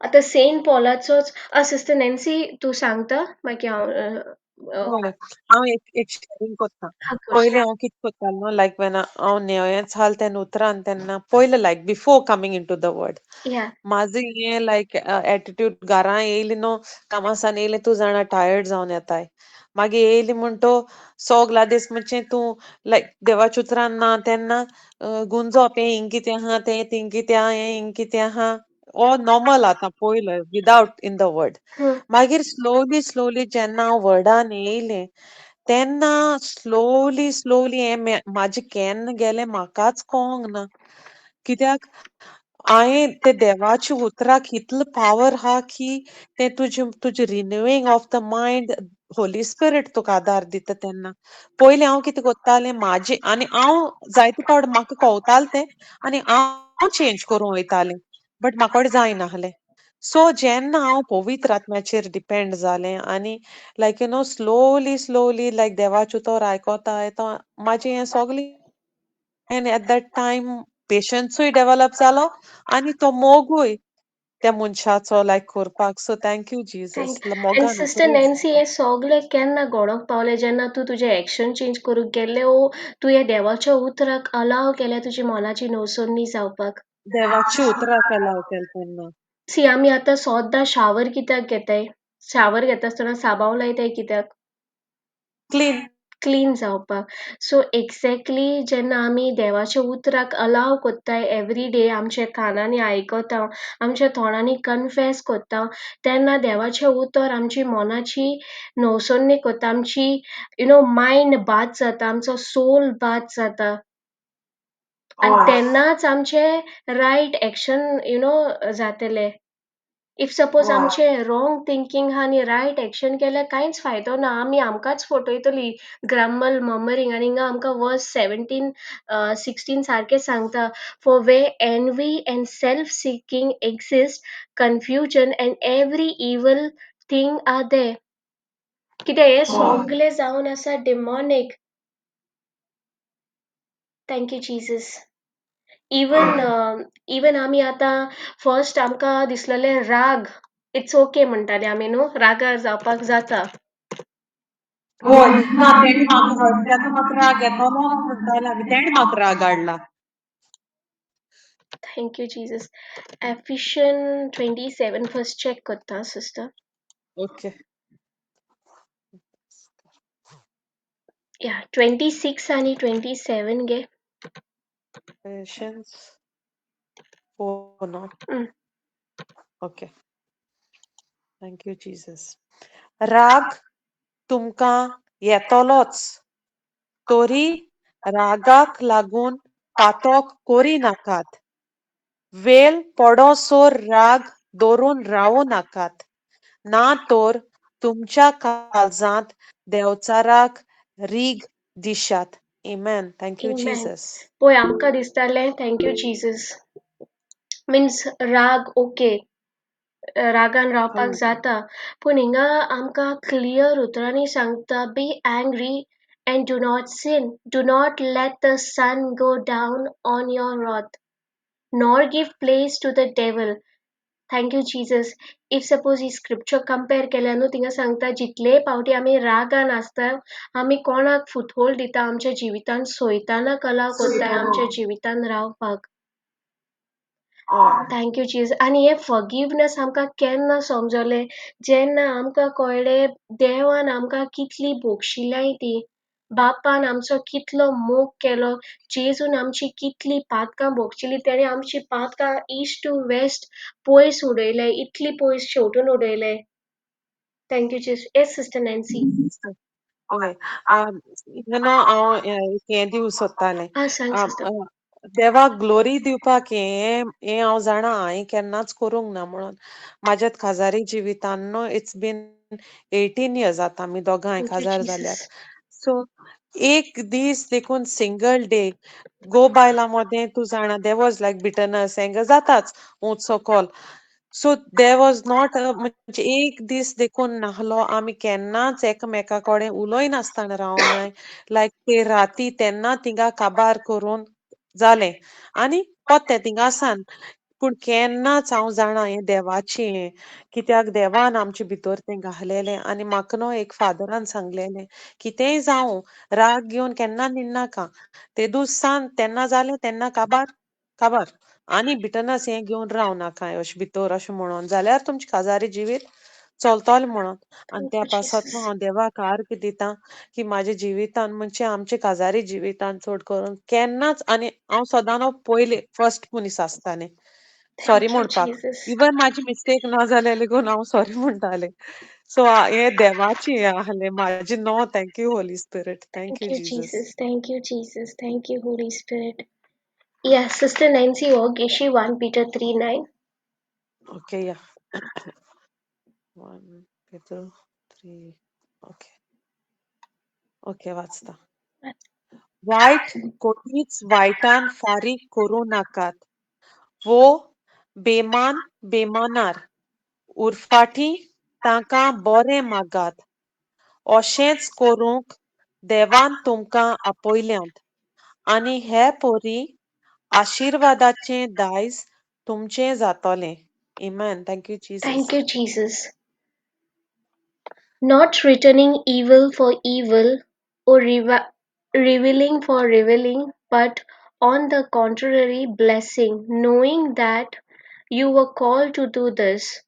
आतां सेंट पॉलाचोच सिस्टर नॅन्सी तूं सांगता मागीर हय. हांव एक शेअरिंग कोत्ता. पयलीं हांव कितें कोत्तालें न्हू लायक वेन हांव नेवयें जाल तेन्ना उतरान तेन्ना पयलें like before coming into the word या म्हाजो हें लायक एटिट्यूड घरा येयली न्हू कामासान येयली तूं जाणा टायर्ड जावन येताय. मागीर येयली म्हणटो सोगला दीस म्हणचे तूं लायक देवाच्या उतरान ना तेन्ना गुंजोप हें हिंग कितें आहा तें थिंग कितें आहा हें हिंग कितें आहा ओ नॉर्मल आतां पयलें विदाउट इन द वर्ड. मागीर स्लोली जेन्ना हांव वर्डान येयलें तेन्ना स्लोली हें म्हाजें केन्ना गेलें म्हाकाच कोवोंक ना. कित्याक हांयें ते देवाच्या उतराक इतलो पावर आहा की ते तुजें renewing of the mind Holi spirit तुका आदार दिता तेन्ना. पयलीं हांव कितें कोत्तालें म्हाजें आनी हांव जायते फावट म्हाका कोवतालें तें आनी हांव चेंज करूं वयतालें बट म्हाकोडे जायनाहलें. सो जेन्ना हांव पवित्र आत्म्याचेर डिपेंड जालें आनी like you know slowly like देवाचें उतर आयकोता म्हाजें हें सोगलें एंड एट दॅट टायम पेशन्सूय डेव्हलप जालो आनी तो मोगूय त्या मनशाचो लायक करपाक. So thank you Jesus and मोगान सिस्टर प्रेज नॅन्सी हें सगलें केन्ना घडोवंक पावलें जेन्ना तूं तुजें एक्शन चेंज करूंक गेल्लें ओ तूं ह्या देवाच्या उतराक अलाव केलें तुजी मोनाची नवसोन्नी जावपाक. देवाची उतराक अलाव केलें तेन्ना. सी आमी आतां सोद्दां शावर कित्याक घेताय? शावर घेता आसतना साबाव लायताय कित्याक? क्लीन. क्लीन जावपाक. सो एक्झॅक्टली जेन्ना आमी देवाच्या उतराक अलाव कोत्ताय एवरी डे आमच्या कानांनी आयकता आमच्या तोंडांनी कन्फेस कोत्ता तेन्ना देवाचें उतर आमची मोनाची नवसोन्नी कोत्ता आमची मायंड बाद जाता आमचो सोल बाद जाता. आनी तेन्नाच आमचें रायट एक्शन जातलें. इफ सपोज आमचें रॉंग थिंकींग आहा आनी रायट एक्शन केल्यार कांयच फायदो ना आमी आमकांच फटयतलीं ग्रंबल मर्मरिंग आनी हिंगा आमकां वर्स 17-16 सारकें सांगता for where envy and self seeking exist confusion and every evil thing are there. कित्याक हें सगलें जावन आसा demonic. Thank you Jesus. Even आमी आतां फर्स्ट आमकां दिसलेलें राग इट्स ओके म्हणटाले आमी न्हू रागार जावपाक जाता. होय ना तेणे म्हाका तेन्ना म्हाका राग येतोलो म्हणटाले आमी तेणे म्हाका राग हाडला. Thank you Jesus. Ephesians 27 first check करता सिस्टर. ओके. या 26 आनी 27 गे. पेशन्स 4 न्हू. ओके. Thank you Jesus. राग तुमकां येतोलोच तोरी रागाक लागून पातोक कोरी नाकात. वेळ पडोसोर राग दवरून रावू नाकात. ना तोर तुमच्या काळजांत देंवचाराक रीग दिशात. Amen. Thank you, Amen. Jesus. पळय आमकां दिसतालें थँक यू जीसस मिन्स राग ओके रागान रावपाक हय. जाता पूण हिंगा आमकां क्लियर उतरांनी सांगता be angry and do not sin. Do not let the sun go down on your wrath, nor give place to the devil. Thank you, Jesus. If suppose he scripture compare केल्या न्हू थिंगा सांगता जितले फावटी आमी रागान आसता आमी कोणाक फुटहोल दिता आमच्या जिवितान सोयताना कलाव कोत्ताय आमच्या जिवितान रावपाक हय. थँक यू चीज आनी हे फॉरगिवनेस आमकां केन्ना समजलें जेन्ना आमकां कळ्ळें देवान आमकां कितली बोगशिलाय ती बापान आमचो कितलो मोग केलो जेजून आमची कितली पातकां भोगचिली तेणे आमची पातकां इस्ट टू वेस्ट पयस उडयले इतली पयस शेवटून उडयले थँक यू चीज येस सिस्टर नॅन्सी हय. हिंगा न्हू हांव हें दिवं सोदतालें. आं सांग सिस्टर देवाक ग्लोरी दिवपाक हें हांव जाणा हांवें केन्नाच करूंक ना म्हणून. म्हाज्यात काजारी जिवितान न्हू इट्स बीन 18 years जाता आमी दोगांय थँक यू काजार जीसस जाल्यार. सो एक दीस देखून सिंगल डे गो बायला मोदें तूं जाणा देर वॉज लायक बिटरनस हेंगा जाताच ऊंच सकल. सो देर वॉज नॉट म्हणजे एक दीस देखून नाहलो आमी केन्नाच एकामेका कडेन उलोय नासतना रावनाय लायक ते राती तेन्ना तिंगा काबार करून जालें आनी कोत्तें तिंगासान पूण केन्नाच हांव जाणा हें देवाचें हें कित्याक देवान आमचे भितर तें घालेलें आनी म्हाका न्हू एक फादरान सांगलेलें कितेंय जावं राग घेवन केन्ना निनाका तेदूस सान तेन्ना जालें तेन्ना काबार काबार आनी बिटरनस हें घेवन रावनाकाय अशें भितर अशें म्हणोन जाल्यार तुमचें काजारी जिवीत चलतोलें म्हणोन आनी त्या थँक यू पासत न्हू जीसस हांव देवाक आर्ग दितां की म्हाज्या जिवितान म्हणजे आमचे काजारी जिवितान चड करून केन्नाच आनी हांव सदां न्हू पयलीं फर्स्ट मनीस आसतालें सॉरी थँक यू म्हणपाक जीसस इवन म्हाजी मिस्टेक ना जाल्यार लेगून हांव सॉरी म्हणटालें सो हें देवाचें हें आहलें म्हाजें नो thank you Holi spirit thank Thank you you, Jesus Jesus. Thank you, Jesus. Thank you, Holy Spirit. Yeah, Sister Nancy Ogishi, 1 Peter 3:9. Okay या 1 Peter 3 ओके ओके वाचता वायट कोणीच वायटान फारीक करूं नाकात वो बेमान बेमानार उरफाटी तांकां बरें मागात अशेंच करूंक देवान तुमकां आपयल्यांत आनी हे पोरी आशिर्वादाचें दायज तुमचें जातोलें Amen. Thank you, Jesus. Thank you, Jesus. Not returning evil for evil or revealing for revealing, but on the contrary, blessing, knowing that you were called to do this,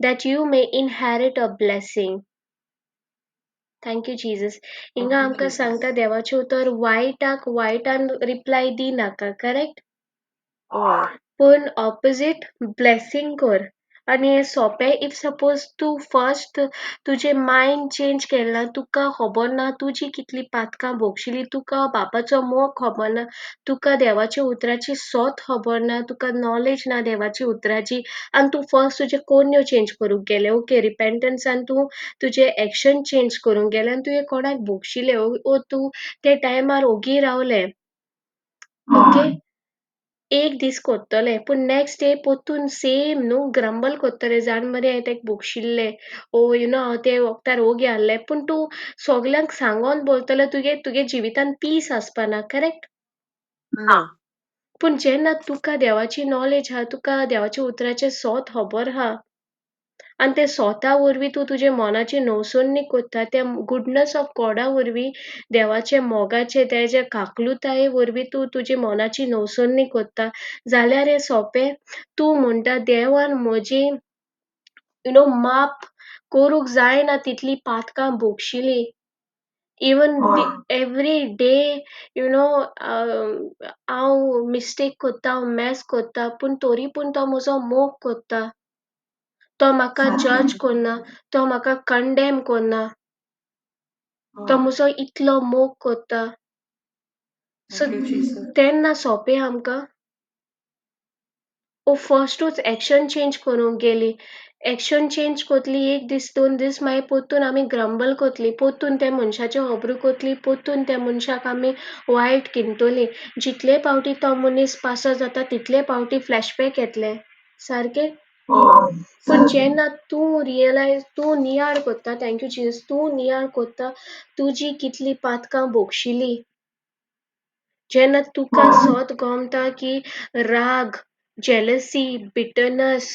that you may inherit a blessing. Thank you, Jesus. Thank हिंगा you, आमकां Jesus. सांगता देवाचें उतर वायटाक वायटान reply दिनाका correct Oy, पूण opposite blessing कर आनी हें सोंपें इफ सपोज तूं फर्स्ट तुजें मायंड चेंज केलें तुका खबर ना तूं जी कितली पातकां भोगशिली तुका बापाचो मोग खबर ना तुका देवाच्या उतराची सोत खबर ना तुका नॉलेज ना देवाची उतराची आनी तूं फर्स्ट तुजे कोन्यो चेंज करूंक गेलें ओके रिपेंटन्सान तूं तुजें एक्शन चेंज करूंक गेलें आनी तुवें कोणाक भोगशिलें ओ तूं ते टायमार ओगी रावलें ओके एक दीस कोत्तोलें पूण नेक्स्ट डे पोत्तून सेम न्हू ग्रंबल कोत्तलें जाण मरे हांवें तेका भोगशिल्लें ओ यू नो हांव ते वखदार ओगी आहलें पूण तूं सोगल्यांक सांगोन बोलतलो तुगे जिवितान पीस आसपाना करेक्ट no. पूण जेन्ना तुका देवाची नॉलेज आहा तुका देवाच्या उतराचें सोत खबर आहा आनी ते सोता वरवीं तूं तुजे मोनाची नवसोडणी कोत्ता त्या गुडनस ऑफ गॉडा वरवीं देवाचे मोगाचे तेजे काकलुताये वरवीं तूं तुजी मोनाची नवसोडणी कोत्ता जाल्यार हें सोंपें तूं म्हणटा देवान म्हजी यू नो माप करूंक जायना तितली पातकां भोगशिलीं even every day you know हांव मिस्टेक कोत्ता हांव मॅस कोत्ता पूण तोरी पूण तो म्हजो मोग कोत्ता तो म्हाका जज कोन्ना तो म्हाका कंडेम कोन्ना तो Oy, म्हजो इतलो मोग कोत्ता सो Thank you, Jesus. तेन्ना सोंपें आमकां फर्स्टूच एक्शन चेंज करूंक गेली. एक्शन चेंज कोतली 1 दीस 2 दीस मागीर पोत्तून आमी ग्रंबल कोतली, पोत्तून त्या मनशाचें होबरूं कोतली, पोत्तून त्या मनशाक आमी वायट चिंततलीं. जितले फावटी तो मनीस पासो जाता तितले फावटी फ्लॅशबॅक येतले. सारकें? पूण जेन्ना तूं नियाळ कोत्ता, थँक यू जिजस, तूं नियाळ कोत्ता, तुजीं कितलीं पातकां भोगशिलीं, जेन्ना तुका सोत गोमता की राग, जेलसी, बिटरनस,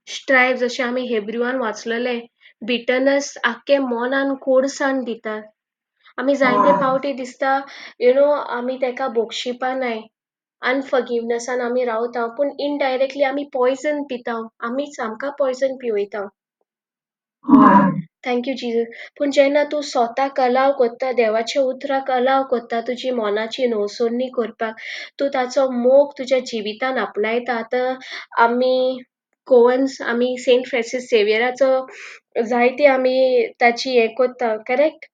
स्ट्रायफ जशें आमी हेब्रुवान वाचलेलें, बिटरनस आख्खे मोनान कोडसाण दिता. आमी जायते फावटी दिसता आमी तेका भोगशिपानाय, अनफॉरगिवनेसान आमी रावता, पूण इनडायरेक्टली आमी पॉयझन पिता, आमीच आमकां पॉयझन पिवयता. हय. Thank you Jesus. पूण जेन्ना तूं स्वताक अलाव कोत्ता, देवाच्या उतराक अलाव कोत्ता तुजी मोनाची नवसोडणी करपाक, तूं ताचो मोग तुज्या जिवितान आपणायता. आतां आमी सेंट फ्रांसीस झेवियराचो जायते आमी ताची हें कोत्ता, करेक्ट?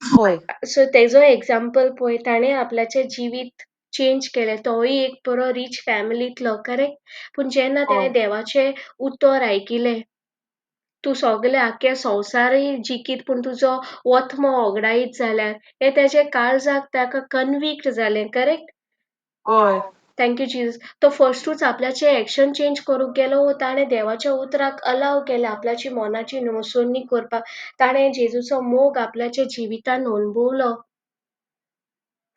हय. सो तेजो एग्जाम्पल पळय, ताणें आपल्याचें जिवीत चेंज केलें. तोय एक बरो रीच फॅमिलींतलो, करेक्ट? पूण जेन्ना हय. ताणें देवाचें उतर आयकिलें, तूं सगलें आख्खें संवसारूय जिकीत पूण तुजो वथमो वगडायत जाल्यार हें तेजें काळजाक ताका कन्विक्ट जालें, करेक्ट? हय. Thank you Jesus. तो फर्स्टूच आपल्याचें एक्शन चेंज करूंक गेलो, ताणें देवाच्या उतराक अलाव केलें आपल्याची मोनाची नवसोडणी करपाक. ताणें जेजूचो मोग आपल्याच्या जिवितान अणभवलो.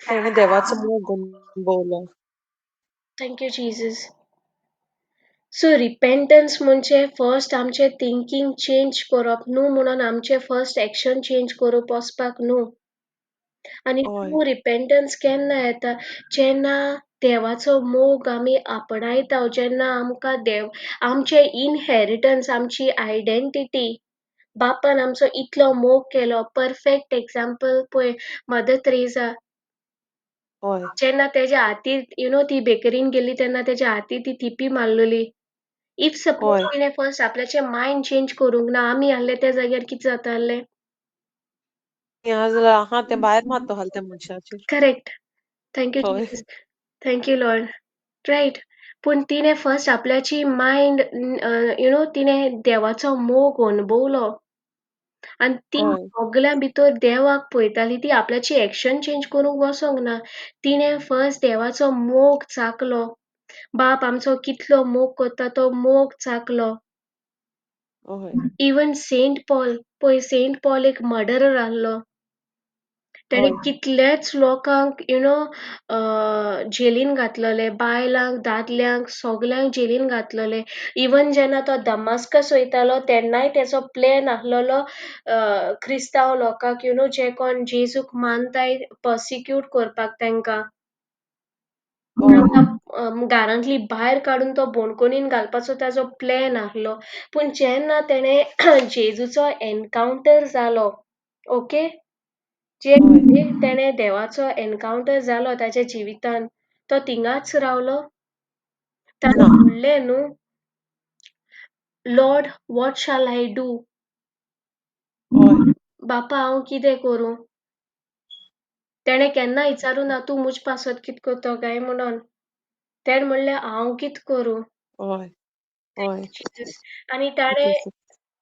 ताणें देवाचो मोग अणभवलो. Thank you Jesus. So repentance म्हणजे फर्स्ट आमचें थिंकींग चेंज करप न्हू म्हणून आमचें फर्स्ट एक्शन चेंज करूप वचपाक न्हू. आनी हय. ट्रू रिपेंटन्स केन्ना येता, जेन्ना देवाचो मोग आमी आपणायता, जेन्ना आमकां देव आमचें इनहेरिटन्स, आमची आयडेंटिटी बापान आमचो इतलो मोग केलो. परफेक्ट एग्जाम्पल पळय, मदर तेरेसा. हय. जेन्ना तेज्या हातीर ती बेकरीन गेली तेन्ना तेज्या हातीर ती थिपी मारलेली. इफ सपोज हय. तिणें फर्स्ट आपल्याचें मायंड चेंज करूंक ना, आमी आहले त्या जाग्यार कितें जाता आहलें? जाल्यार तें भायर मारतो आहलें त्या मनशाचेर. करेक्ट. थँक यू हय. Jesus. Thank you lord. Right. पूण तिणें फर्स्ट आपल्याची मायंड तिणें देवाचो मोग अणभवलो. आनी ती हय. सगल्या भितर देवाक पळयताली. ती आपल्याची एक्शन चेंज करूंक वचोंक ना. तिणें फर्स्ट देवाचो मोग चाखलो. बाप आमचो कितलो मोग करता तो मोग चाखलो. हय. इवन सेंट पॉल एक मर्डरर आहलो. ताणें हय. कितलेच लोकांक जेलीन घातलेले, बायलांक, दादल्यांक सगल्यांक जेलीन घातलेले. इवन जेन्ना तो दमास्कस वयतालो तेन्नाय तेचो प्लॅन आहलोलो क्रिस्तांव लोकांक जे कोण जेजूक मानताय पर्सिक्यूट करपाक तेंकां. हय. घारांतली भायर काडून तो बोणकुनीन घालपाचो ताजो प्लॅन आहलो. पूण जेन्ना तेणें जेजूचो एनकावंटर जालो, ओके, हय. तेणें देवाचो एनकावंटर जालो ताच्या जिवितान, तो थिंगाच रावलो. ताणें ना. म्हणलें न्हू, Lord what shall I do? हय. बापा हांव कितें करूं? तेणें केन्ना विचारूं ना तूं मुज पासत कितें कोत्तो काय म्हणोन. तेणें म्हणलें हांव कितें करूं? हय. हय. आनी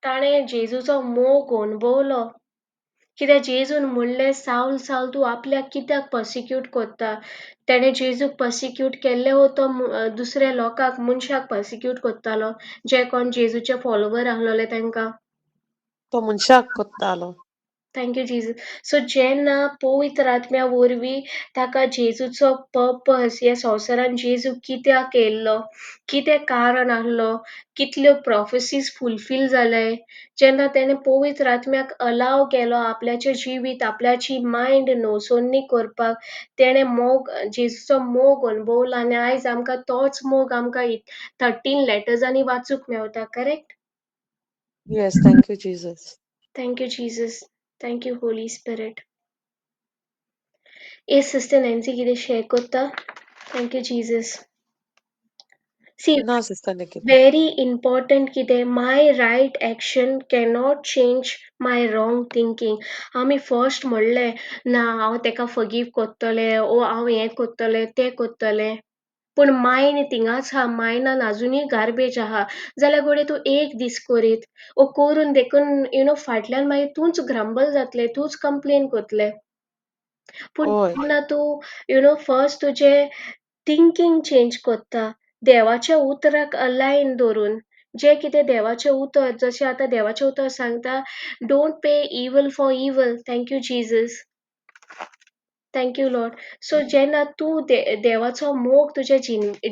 ताणें जेजूचो मोग अणभवलो. कित्याक जेजून म्हणलें साऊल साऊल तूं आपल्याक कित्याक पर्सिक्यूट कोत्ता? तेणें जेजूक पर्सिक्यूट केल्ले तो दुसऱ्या लोकांक, मनशाक पर्सिक्यूट कोत्तालो, जे कोण जेजूचे फॉलोवर आहलोले तेंकां. तो मनशाक कोत्तालो. Thank you Jesus. सो जेन्ना पवित्र आत्म्या वरवीं ताका जेजूचो पर्पज ह्या संवसारान जेजू कित्याक येयल्लो, कितें कारण आहलो, कितल्यो प्रोफेसीज फुलफील जाले, जेन्ना तेणें पवित्र आत्म्याक अलाव केलो आपल्याचें जिवीत, आपल्याची मायंड नवसोडणी करपाक, तेणें जेजूचो मोग अणभवलो. आनी आयज आमकां तोच मोग आमकां 13 लेटर्सांनी वाचूंक Mewat, correct? Yes. Thank you Jesus. Thank you Jesus. Thank you Holi spirit. Sister Nancy कितें शेअर कोत्ता? Thank you Jesus. See, ना सिस्टर निकिता. very important कितें, my right action cannot change my wrong thinking. आमी फर्स्ट म्हणलें ना हांव तेका फॉरगिव कोत्तोलें, ओ हांव हें कोत्तोलें तें कोत्तोलें, पूण मायंड थिंगाच आहा, मायंडान आजुनूय गार्बेज आहा, जाल्यार घोडये तूं एक दीस करीत, ओ करून देखून फाटल्यान मागीर तूंच ग्रंबल जातलें, तूंच कंप्लेन कोतलें. पूण ओय. जेन्ना तूं फर्स्ट तुजें थिंकींग चेंज कोत्ता, देवाच्या उतराक अलायन दवरून, जें कितें देवाचें उतर, जशें आतां देवाचें उतर सांगता, don't pay evil for evil, thank you Jesus, thank you Lord. So जेन्ना तूं देवाचो मोग तुज्या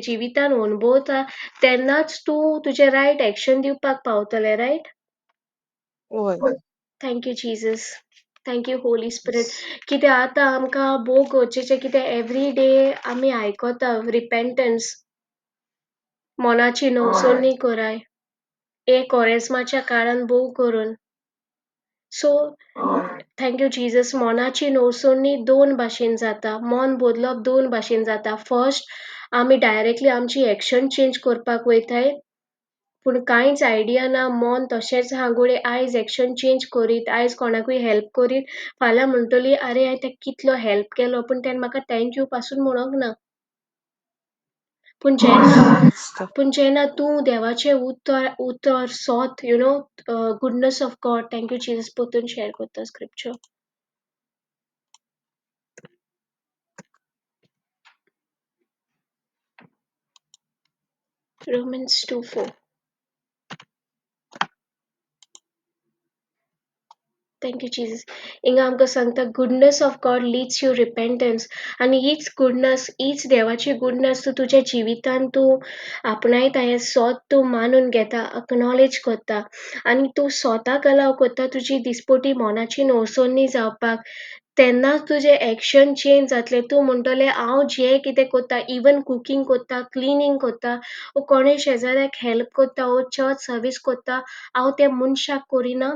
जिवितान अणभवता, तेन्नाच तूं तुजें रायट एक्शन दिवपाक पावतलें, रायट? ओय. Thank you Jesus, thank you Holi spirit. कित्याक आतां आमकां भोव गरजेचें, कितें एवरी डे आमी आयकोता रिपेंटन्स, मोनाची नवसोनी कोराय, एक ओरेस्माच्या काळान भोव करून. So thank you Jesus. मोनाची नवसोनी दोन भाशेन जाता, मोन बदलप दोन भाशेन जाता. फर्स्ट आमी डायरेक्टली आमची एक्शन चेंज करपाक वयताय, पूण कांयच आयडिया ना, मोन तशेंच आहा, घोडये आयज एक्शन चेंज करीत, आयज कोणाकूय हेल्प करीत, फाल्यां म्हणटली आरे हांवें तेका कितलो हेल्प केलो, पूण तेणें म्हाका थँक यू पासून म्हणोंक ना. पूण सिस्टर. जेन्ना तूं देवाचें उतर सोत, goodness of God, thank you Jesus, पोतून शेअर करता scripture. Romans 2:4. Thank you, Jesus. इंगा आमकां सांगता goodness of God leads you repentance, आनी हीच गुडनस, हीच देवाची गुडनस तूं तुज्या जिवितान तूं आपणायता, हें सोत तूं मानून घेता, अक्नॉलेज करता, आनी तूं सोताक अलाव करता तुजी दिसपोटी मोनाची नवसोनी जावपाक, तेन्नाच तुजें एक्शन चेंज जातलें. तूं म्हणटलें हांव जें कितें कोत्ता, इवन कुकींग कोत्ता, क्लिनींग कोत्ता, वो कोणें शेजाऱ्याक हेल्प कोत्ता, वो चर्च सर्वीस कोत्ता, हांव त्या मनशाक करिना,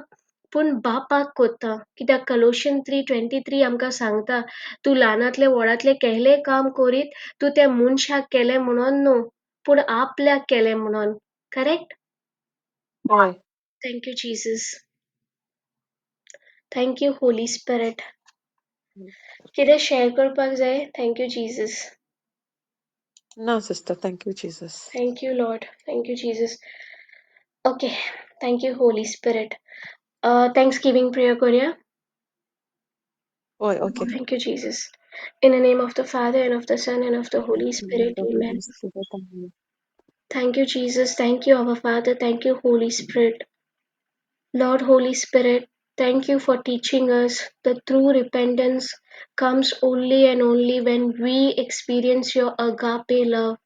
पूण बापाक कोत्ता. कित्याक कलोशियन 3:23 आमकां सांगता, तूं ल्हानांतलें व्हडांतलें केहलें काम करीत, तूं त्या मनशाक केलें म्हणोन न्हू, पूण आपल्याक केलें म्हणोन. करेक्ट? ओय. Thank you Jesus. Thank you Holi Spirit. कितें शेअर करपाक जाय? Thank you Jesus. ना sister, thank you Jesus. Thank you, Lord. Thank you, Jesus. Okay. Thank you, Holy Spirit. Thanksgiving prayer Korea. ओय, okay. Thank you, Jesus. In the name of the Father, and of the Son, and of the Holy Spirit. Amen. Thank you, Jesus. Thank you, our Father. Thank you, Holy Spirit. Lord, Holy Spirit, thank you for teaching us the true repentance comes only and only when we experience your agape love,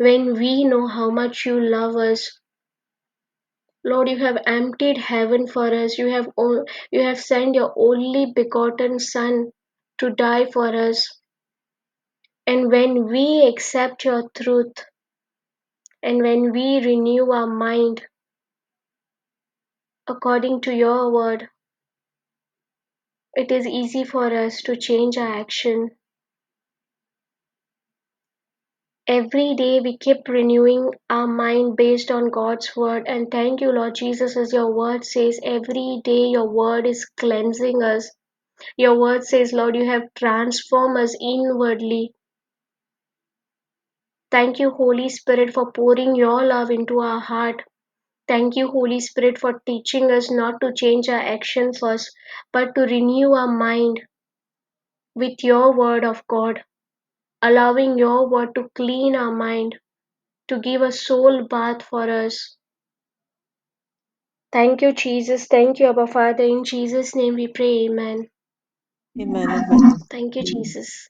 when we know how much you love us. Lord, you have emptied heaven for us. You have sent your only begotten Son to die for us. And when we accept your truth, and when we renew our mind according to your word, it is easy for us to change our action. Every day we keep renewing our mind based on God's word. And thank you, Lord Jesus, as your word says, every day your word is cleansing us. Your word says, Lord, you have transformed us inwardly. Thank you, Holy Spirit, for pouring your love into our heart. Thank you, Holy Spirit, for teaching us not to change our action first, but to renew our mind with your word of God, allowing your word to clean our mind, to give a soul bath for us. Thank you, Jesus. Thank you, Abba Father. In Jesus' name we pray, amen. Amen, amen. Thank you, Jesus.